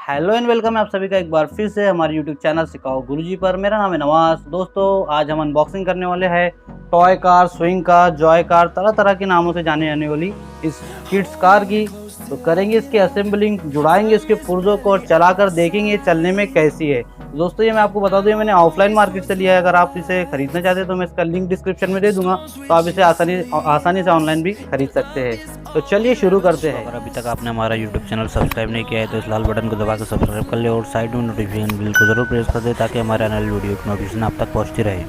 Hello and welcome है आप सभी का एक बार फिर से हमारे यूट्यूब चैनल सिखाओ गुरुजी पर। मेरा नाम है नवाज। दोस्तों आज हम अनबॉक्सिंग करने वाले हैं toy car, swing car, Joy car, तरह तरह के नामों से जाने जाने वाली इस किड्स कार की। तो करेंगे इसकी असेंबलिंग, जुड़ाएंगे इसके पुर्जों को और चलाकर देखेंगे चलने में कैसी है। दोस्तों ये मैं आपको बता दूं, ये मैंने ऑफलाइन मार्केट से लिया है। अगर आप इसे खरीदना चाहते हैं तो मैं इसका लिंक डिस्क्रिप्शन में दे दूंगा, तो आप इसे आसानी से ऑनलाइन भी खरीद सकते हैं। तो चलिए शुरू करते हैं। अगर अभी तक आपने हमारा यूट्यूब चैनल सब्सक्राइब नहीं किया है तो इस लाल बटन को दबा कर सब्सक्राइब कर ले और साइड में नोटिफिकेशन बिल को ज़रूर प्रेस कर दे ताकि हमारे आने वाली वीडियो की नोटिफिकेशन आप तक पहुँचती रहे।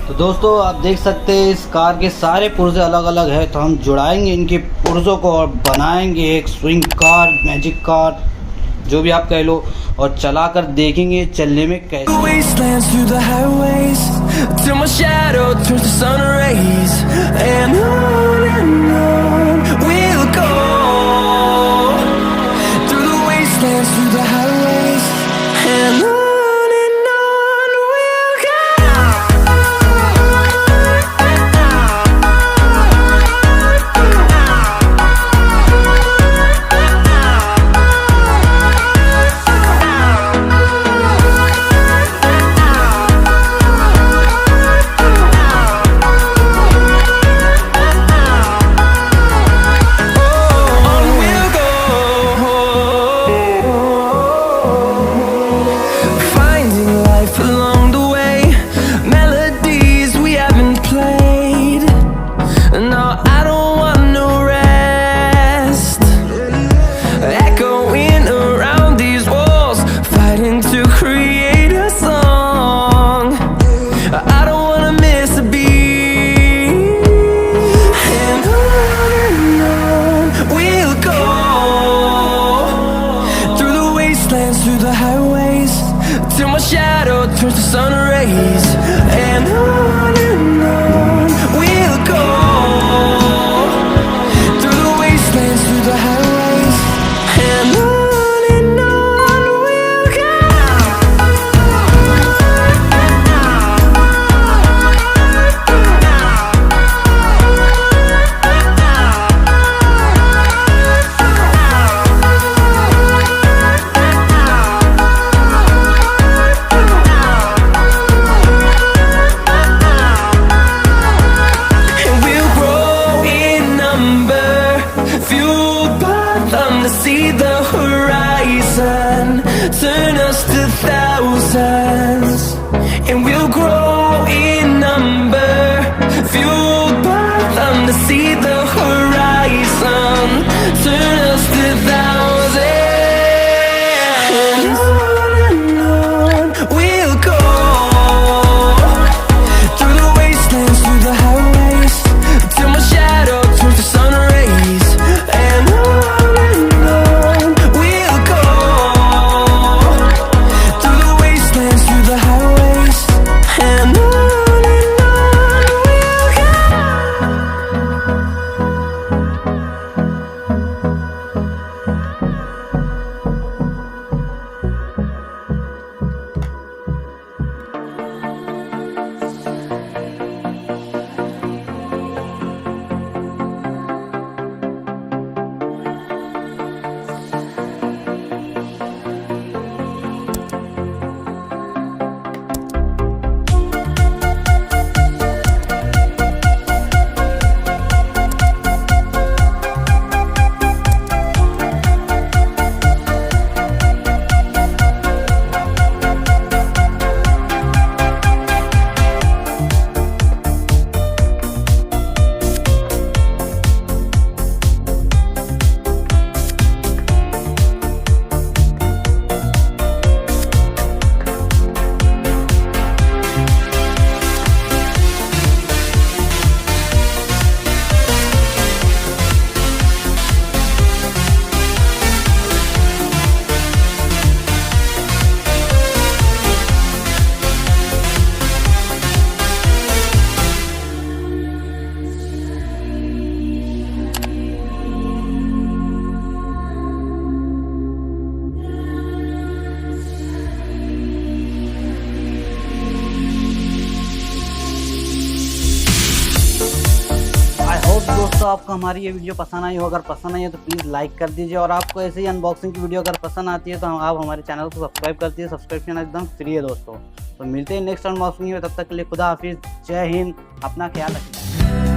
तो दोस्तों आप देख सकते हैं इस कार के सारे पुर्जे अलग अलग है, तो हम जुड़ाएंगे इनके पुर्जों को और बनाएंगे एक स्विंग कार, मैजिक कार, जो भी आप कह लो, और चलाकर देखेंगे चलने में कैसे। Through the highways till my shadow turns to sun rays, and on we'll go. Through the wastelands, through the highways, and on we'll go. See the horizon, turn us to thousands, and we'll grow in number, fueled by them to see the horizon, turn us to thousands, and on we'll go. Through the wastelands, through the highways, till my shadow turns to sun rays, and on we'll go. Through the wastelands, दोस्तों आपको हमारी ये video पसंद आई हो, अगर पसंद आई है तो प्लीज़ लाइक कर दीजिए, और आपको ऐसे ही अनबॉक्सिंग की वीडियो अगर पसंद आती है तो आप हमारे चैनल को सब्सक्राइब कर दीजिए। सब्सक्रिप्शन एकदम फ्री है दोस्तों। तो मिलते हैं नेक्स्ट अनबॉक्सिंग में, तब तक के लिए खुदा हाफिज़, जय हिंद, अपना ख्याल रखिए।